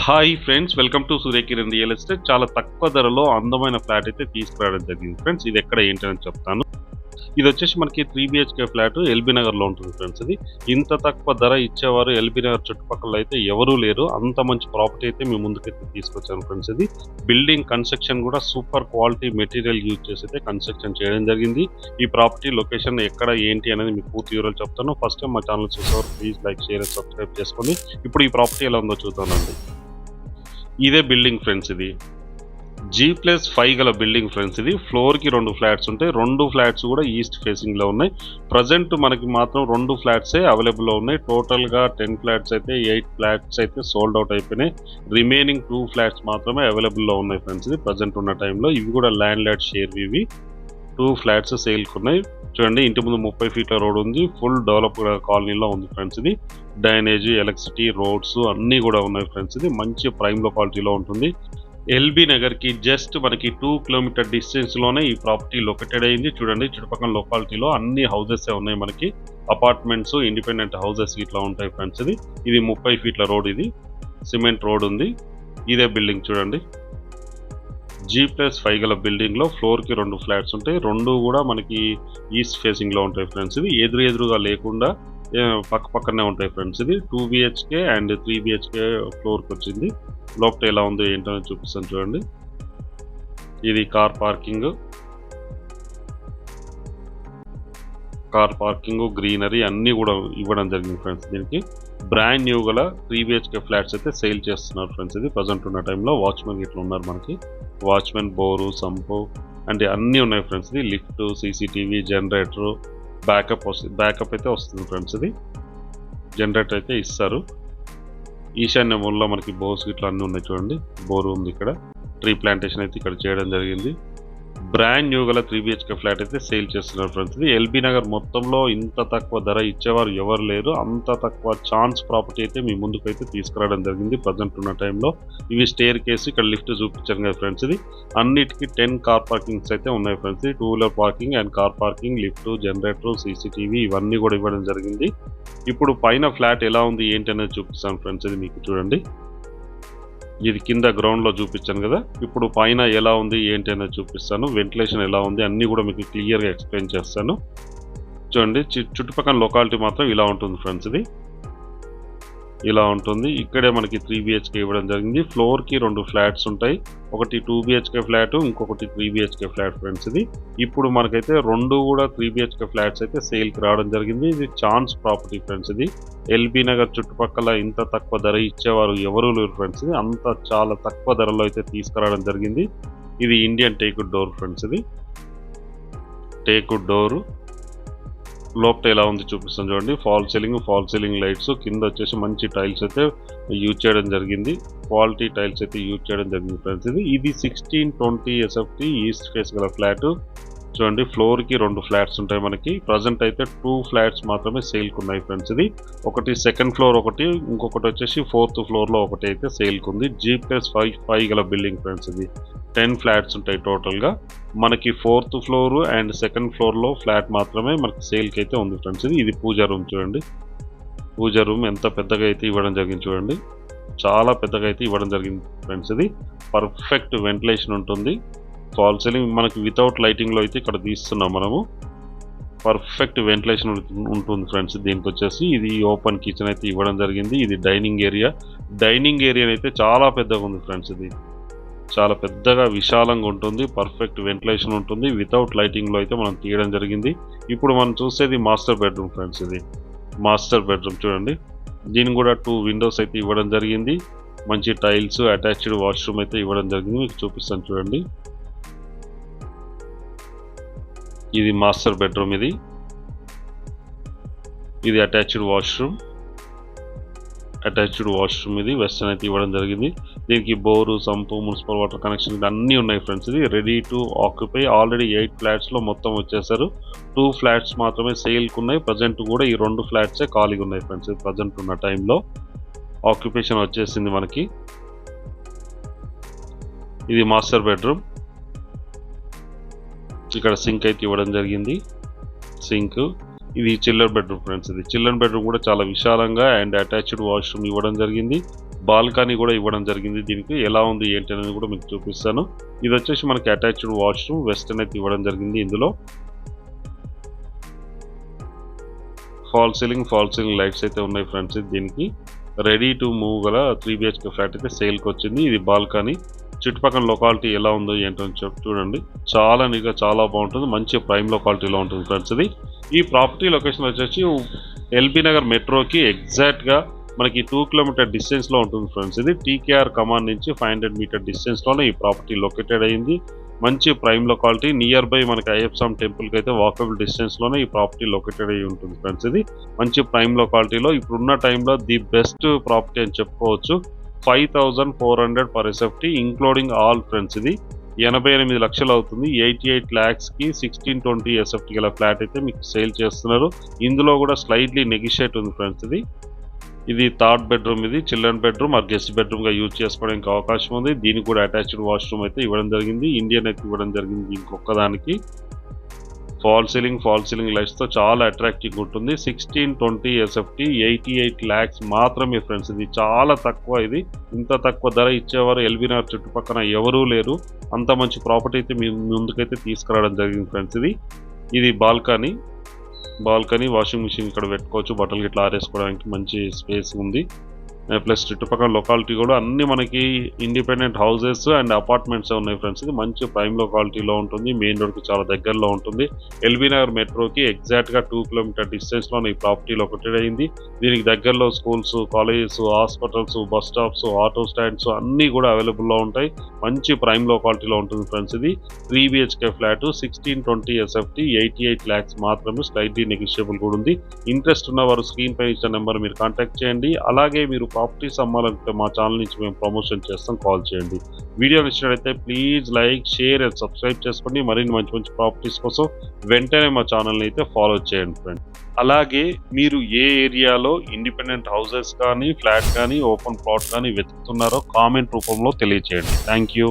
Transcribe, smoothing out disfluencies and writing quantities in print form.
Hi friends, welcome to Surya Kiran real estate. చాలా తక్కువ ధరలో అందమైన ఫ్లాట్ అయితే తీసుకురావడం జరిగింది ఫ్రెండ్స్. ఇది ఎక్కడ ఏంటని చెప్తాను. ఇది వచ్చేసి మనకి 3 బిహెచ్కే ఫ్లాట్ ఎల్బీ నగర్లో ఉంటుంది ఫ్రెండ్స్. ఇది ఇంత తక్కువ ధర ఇచ్చేవారు ఎల్బీ నగర్ చుట్టుపక్కల అయితే ఎవరూ లేరు. అంత మంచి ప్రాపర్టీ అయితే మీ ముందుకైతే తీసుకొచ్చాను ఫ్రెండ్స్. ఇది బిల్డింగ్ కన్స్ట్రక్షన్ కూడా సూపర్ క్వాలిటీ మెటీరియల్ యూజ్ చేసి అయితే కన్స్ట్రక్షన్ చేయడం జరిగింది. ఈ ప్రాపర్టీ లొకేషన్ ఎక్కడ ఏంటి అనేది మీకు పూర్తి వివరాలు చెప్తాను. ఫస్ట్ టైం మా ఛానల్ చూసేవారు please like, share and subscribe చేసుకోండి. ఇప్పుడు ఈ ప్రాపర్టీ ఎలా ఉందో చూద్దామండి. ఇదే బిల్డింగ్ ఫ్రెండ్స్. ఇది G+5 గల బిల్డింగ్ ఫ్రెండ్స్. ఇది ఫ్లోర్కి 2 ఫ్లాట్స్ ఉంటాయి. 2 ఫ్లాట్స్ కూడా ఈస్ట్ ఫేసింగ్లో ఉన్నాయి. ప్రజెంట్ మనకి మాత్రం 2 ఫ్లాట్సే అవైలబుల్లో ఉన్నాయి. టోటల్గా 10 ఫ్లాట్స్ అయితే 8 ఫ్లాట్స్ అయితే సోల్డ్ అవుట్ అయిపోయినాయి. రిమైనింగ్ 2 ఫ్లాట్స్ మాత్రమే అవైలబుల్లో ఉన్నాయి ఫ్రెండ్స్. ఇది ప్రజెంట్ ఉన్న టైంలో ఇవి కూడా ల్యాండ్ లార్డ్ షేర్. ఇవి 2 ఫ్లాట్స్ సేల్కి ఉన్నాయి. చూడండి, ఇంటి ముందు 30 ఫీట్ల రోడ్ ఉంది. ఫుల్ డెవలప్ కాలనీలో ఉంది ఫ్రెండ్స్. ఇది డ్రైనేజ్, ఎలక్ట్రిసిటీ, రోడ్స్ అన్నీ కూడా ఉన్నాయి ఫ్రెండ్స్. ఇది మంచి ప్రైమ్ లొకాలిటీలో ఉంటుంది. ఎల్బీ నగర్కి జస్ట్ మనకి 2 కిలోమీటర్ డిస్టెన్స్లోనే ఈ ప్రాపర్టీ లొకేటెడ్ అయింది. చూడండి, చుట్టుపక్కల లొకాలిటీలో అన్ని హౌసెస్ ఉన్నాయి మనకి. అపార్ట్మెంట్స్, ఇండిపెండెంట్ హౌసెస్ ఇట్లా ఉంటాయి ఫ్రెండ్స్. ఇది 30 ఫీట్ల రోడ్. ఇది సిమెంట్ రోడ్ ఉంది. ఇదే బిల్డింగ్ చూడండి. G+5 గల బిల్డింగ్లో ఫ్లోర్కి 2 ఫ్లాట్స్ ఉంటాయి. 2 కూడా మనకి ఈస్ట్ ఫేసింగ్లో ఉంటాయి ఫ్రెండ్స్. ఇది ఎదురుగా లేకుండా పక్క పక్కనే ఉంటాయి ఫ్రెండ్స్. ఇది 2 బిహెచ్కే అండ్ 3 బిహెచ్కే ఫ్లోర్కి వచ్చింది. లోపల ఎలా ఉందో ఏంటో చూపిస్తాను చూడండి. ఇది కార్ పార్కింగ్, గ్రీనరీ అన్నీ కూడా ఇవ్వడం జరిగింది ఫ్రెండ్స్. దీనికి బ్రాండ్ న్యూ గల 3 బిహెచ్కే ఫ్లాట్స్ అయితే సేల్ చేస్తున్నారు ఫ్రెండ్స్. ఇది ప్రజెంట్ ఉన్న టైంలో వాచ్మెన్ ఇట్లా ఉన్నారు మనకి. వాచ్మెన్, బోరు, సంపు అంటే అన్నీ ఉన్నాయి ఫ్రెండ్స్. ఇది లిఫ్ట్, సీసీటీవీ, జనరేటర్, బ్యాకప్ అయితే వస్తుంది ఫ్రెండ్స్. ఇది జనరేటర్ అయితే ఇస్తారు. ఈశాన్య మూలలో మనకి బోర్స్ ఇట్లా అన్నీ ఉన్నాయి చూడండి. బోరు ఉంది ఇక్కడ. ట్రీ ప్లాంటేషన్ అయితే ఇక్కడ చేయడం జరిగింది. బ్రాండ్ న్యూ గల 3 బిహెచ్కే ఫ్లాట్ అయితే సేల్ చేస్తున్నారు ఫ్రెండ్స్. ఇది ఎల్బీ నగర్ మొత్తంలో ఇంత తక్కువ ధర ఇచ్చేవారు ఎవరు లేరు. అంత తక్కువ ఛాన్స్ ప్రాపర్టీ అయితే మీ ముందుకైతే తీసుకురావడం జరిగింది ప్రజెంట్ ఉన్న టైంలో. ఇవి స్టేర్ కేసు, ఇక్కడ లిఫ్ట్ చూపించాను కదా ఫ్రెండ్స్. ఇది అన్నిటికీ 10 కార్ పార్కింగ్స్ అయితే ఉన్నాయి friends. 2 wheeler parking and car parking, lift, generator, CCTV ఇవన్నీ కూడా ఇవ్వడం జరిగింది. ఇప్పుడు పైన ఫ్లాట్ ఎలా ఉంది ఏంటి అనేది చూపిస్తాను ఫ్రెండ్స్. ఇది మీకు చూడండి. ఇది కింద గ్రౌండ్లో చూపించాను కదా. ఇప్పుడు పైన ఎలా ఉంది ఏంటి అనేది చూపిస్తాను. వెంటిలేషన్ ఎలా ఉంది అన్నీ కూడా మీకు క్లియర్గా ఎక్స్ప్లెయిన్ చేస్తాను. చూడండి, చుట్టుపక్కల లొకాలిటీ మాత్రం ఇలా ఉంటుంది ఫ్రెండ్స్. ఇది ఇలా ఉంటుంది. ఇక్కడే మనకి 3 బిహెచ్కే ఇవ్వడం జరిగింది. ఫ్లోర్కి 2 ఫ్లాట్స్ ఉంటాయి. ఒకటి 2 బిహెచ్కే ఫ్లాట్, ఇంకొకటి 3 బిహెచ్కే ఫ్లాట్ ఫ్రెండ్స్. ఇది ఇప్పుడు మనకైతే 2 కూడా 3 బిహెచ్కే ఫ్లాట్స్ అయితే సేల్కి రావడం జరిగింది. ఇది ఛాన్స్ ప్రాపర్టీ ఫ్రెండ్స్. ఇది ఎల్బీ నగర్ చుట్టుపక్కల ఇంత తక్కువ ధర ఇచ్చేవారు ఎవరూ లేరు ఫ్రెండ్స్. ఇది అంత చాలా తక్కువ ధరలో అయితే తీసుకురావడం జరిగింది. ఇది ఇండియన్ టేకుడ్ డోర్ ఫ్రెండ్స్. ఇది టేకుడ్ డోరు. లోపల ఎలా ఉంది చూపిస్తాను చూడండి. ఫాల్ సీలింగ్ లైట్స్, కింద వచ్చేసి మంచి టైల్స్ అయితే యూజ్ చేయడం జరిగింది. క్వాలిటీ టైల్స్ అయితే యూజ్ చేయడం జరిగింది ఫ్రెండ్స్. ఇది 1620 SFT ఈస్ట్ ఫేస్ గల ఫ్లాట్. చూడండి, ఫ్లోర్కి 2 ఫ్లాట్స్ ఉంటాయి మనకి. ప్రజెంట్ అయితే 2 ఫ్లాట్స్ మాత్రమే సేల్కి ఉన్నాయి ఫ్రెండ్స్. ఇది ఒకటి సెకండ్ ఫ్లోర్, ఒకటి ఇంకొకటి వచ్చేసి 4th ఫ్లోర్లో ఒకటి అయితే సేల్కి ఉంది. G+5 గల బిల్డింగ్ ఫ్రెండ్స్. ఇది 10 ఫ్లాట్స్ ఉంటాయి టోటల్గా. మనకి 4th ఫ్లోర్ అండ్ సెకండ్ ఫ్లోర్లో ఫ్లాట్ మాత్రమే మనకి సేల్కి అయితే ఉంది ఫ్రెండ్స్. ఇది పూజా రూమ్ చూడండి. పూజా రూమ్ ఎంత పెద్దగా అయితే ఇవ్వడం జరిగింది చూడండి. చాలా పెద్దగా అయితే ఇవ్వడం జరిగింది ఫ్రెండ్స్. ఇది పర్ఫెక్ట్ వెంటిలేషన్ ఉంటుంది. ఫాల్ సీలింగ్ మనకి వితౌట్ లైటింగ్లో అయితే ఇక్కడ తీస్తున్నాం మనము. పర్ఫెక్ట్ వెంటిలేషన్ ఉంటుంది ఫ్రెండ్స్. దీనికి వచ్చేసి ఇది ఓపెన్ కిచెన్ అయితే ఇవ్వడం జరిగింది. ఇది డైనింగ్ ఏరియా అయితే చాలా పెద్దగా ఉంది ఫ్రెండ్స్. ఇది చాలా పెద్దగా విశాలంగా ఉంటుంది. పర్ఫెక్ట్ వెంటిలేషన్ ఉంటుంది. వితౌట్ లైటింగ్లో అయితే మనం తీయడం జరిగింది. ఇప్పుడు మనం చూసేది మాస్టర్ బెడ్రూమ్ ఫ్రెండ్స్. ఇది మాస్టర్ బెడ్రూమ్ చూడండి. దీనికి కూడా 2 విండోస్ అయితే ఇవ్వడం జరిగింది. మంచి టైల్స్, అటాచ్డ్ వాష్రూమ్ అయితే ఇవ్వడం జరిగింది. మీకు చూపిస్తాను చూడండి. ఇది మాస్టర్ బెడ్రూమ్. ఇది అటాచ్డ్ వాష్రూమ్. ఇది వెస్టర్న్ అయితే ఇవ్వడం జరిగింది. దీనికి bore, sump, municipal water connection అన్నీ ఉన్నాయి ఫ్రెండ్స్. ఇది రెడీ టు ఆక్యుపై. ఆల్రెడీ 8 ఫ్లాట్స్లో మొత్తం వచ్చేసారు. 2 ఫ్లాట్స్ మాత్రమే సేల్కి ఉన్నాయి. ప్రజెంట్ కూడా ఈ 2 ఫ్లాట్సే ఖాళీగా ఉన్నాయి ఫ్రెండ్స్. ప్రజెంట్ ఉన్న టైంలో ఆక్యుపేషన్ వచ్చేసింది మనకి. ఇది మాస్టర్ బెడ్రూమ్. ఇక్కడ సింక్ అయితే ఇవ్వడం జరిగింది. సింక్. ఇది చిల్డ్రన్ బెడ్రూమ్ ఫ్రెండ్స్. ఇది చిల్డ్రన్ బెడ్రూమ్ కూడా చాలా విశాలంగా అండ్ అటాచ్డ్ వాష్రూమ్ ఇవ్వడం జరిగింది. బాల్కనీ కూడా ఇవ్వడం జరిగింది. దీనికి ఎలా ఉంది ఏంటి అనేది కూడా మీకు చూపిస్తాను. ఇది వచ్చేసి మనకి అటాచ్డ్ వాష్రూమ్ వెస్టర్న్ అయితే ఇవ్వడం జరిగింది. ఇందులో ఫాల్ సీలింగ్ లైట్స్ అయితే ఉన్నాయి ఫ్రెండ్స్. దీనికి రెడీ టు మూవ్ గల 3 BHK ఫ్లాట్ అయితే సేల్కి వచ్చింది. ఇది బాల్కనీ. చుట్టుపక్కల లొకాలిటీ ఎలా ఉందో ఏంటో చూడండి. చాలా నీట్గా చాలా బాగుంటుంది. మంచి ప్రైమ్ లొకాలిటీలో ఉంటుంది ఫ్రెండ్స్. ఇది ఈ ప్రాపర్టీ లొకేషన్ వచ్చేసి ఎల్బీ నగర్ మెట్రోకి ఎగ్జాక్ట్గా మనకి 2 కిలోమీటర్ డిస్టెన్స్లో ఉంటుంది ఫ్రెండ్స్. ఇది TKR కమాండ్ నుంచి 500 మీటర్ డిస్టెన్స్లోనే ఈ ప్రాపర్టీ లొకేటెడ్ అయ్యింది. మంచి ప్రైమ్ లొకాలిటీ. నియర్ బై మనకి అయ్యప్ప స్వామి టెంపుల్కి అయితే వాకబుల్ డిస్టెన్స్లోనే ఈ ప్రాపర్టీ లొకేటెడ్ అయ్యి ఉంటుంది ఫ్రెండ్స్. ఇది మంచి ప్రైమ్ లొకాలిటీలో ఇప్పుడున్న టైంలో ది బెస్ట్ ప్రాపర్టీ అని చెప్పుకోవచ్చు. 5400 per SFT including all friends. ఇది 88 లక్షలు అవుతుంది. 88 lakhsకి 1620 SFT గల ఫ్లాట్ అయితే మీకు సేల్ చేస్తున్నారు. ఇందులో కూడా స్లైట్లీ నెగిషియేట్ ఉంది ఫ్రెండ్స్. ఇది థర్డ్ బెడ్రూమ్. ఇది చిల్డ్రన్ బెడ్రూమ్ ఆర్ గెస్ట్ బెడ్రూమ్గా యూజ్ చేసుకోవడానికి అవకాశం ఉంది. దీనికి కూడా అటాచ్డ్ వాష్రూమ్ అయితే ఇవ్వడం జరిగింది. ఇండియన్ అయితే ఇవ్వడం జరిగింది. ఇంకొకదానికి ఫాల్ సీలింగ్ లైట్స్తో చాలా అట్రాక్టివ్గా ఉంటుంది. 1620 SFT 88 lakhs మాత్రమే ఫ్రెండ్స్. ఇది చాలా తక్కువ. ఇది ఇంత తక్కువ ధర ఇచ్చేవారు ఎల్బీ నగర్ చుట్టుపక్కల ఎవరూ లేరు. అంత మంచి ప్రాపర్టీ అయితే మీ ముందుకైతే తీసుకురావడం జరిగింది ఫ్రెండ్స్. ఇది బాల్కనీ వాషింగ్ మిషన్ ఇక్కడ పెట్టుకోవచ్చు. బట్టలు గిట్లా ఆరేసుకోవడానికి మంచి స్పేస్ ఉంది. ప్లస్ చుట్టుపక్కల లొకాలిటీ కూడా అన్ని మనకి ఇండిపెండెంట్ హౌసెస్ అండ్ అపార్ట్మెంట్స్ ఉన్నాయి ఫ్రెండ్స్. ఇది మంచి ప్రైమ్ లొకాలిటీలో ఉంటుంది. మెయిన్ రోడ్కి చాలా దగ్గరలో ఉంటుంది. ఎల్బీ నగర్ మెట్రోకి ఎగ్జాక్ట్గా 2 కిలోమీటర్ డిస్టెన్స్లో ఈ ప్రాపర్టీ లొకేటెడ్ అయింది. దీనికి దగ్గరలో schools, colleges, hospitals, bus stops, auto stands అన్నీ కూడా అవైలబుల్లో ఉంటాయి. మంచి ప్రైమ్ లొకాలిటీలో ఉంటుంది ఫ్రెండ్స్. ఇది 3 BHK ఫ్లాట్ 1620 SFT 88 lakhs మాత్రమే. స్లైట్లీ నెగిషియబుల్ కూడా ఉంది. ఇంట్రెస్ట్ ఉన్నవారు స్క్రీన్ పై ఇచ్చిన నెంబర్ మీరు కాంటాక్ట్ చేయండి. అలాగే మీరు ప్రాపర్టీస్ అమ్మాలంటే మా ఛానల్ నుంచి మేము ప్రమోషన్ చేస్తాం, కాల్ చేయండి. వీడియో నచ్చినట్లయితే please like, share and subscribe చేసుకోండి. మరిన్ని మంచి ప్రాపర్టీస్ కోసం వెంటనే మా ఛానల్ని అయితే ఫాలో చేయండి ఫ్రెండ్. అలాగే మీరు ఏ ఏరియాలో ఇండిపెండెంట్ హౌసెస్ కానీ, ఫ్లాట్ కానీ, ఓపెన్ ప్లాట్ కానీ వెతుకుతున్నారో కామెంట్ రూపంలో తెలియచేయండి. Thank you.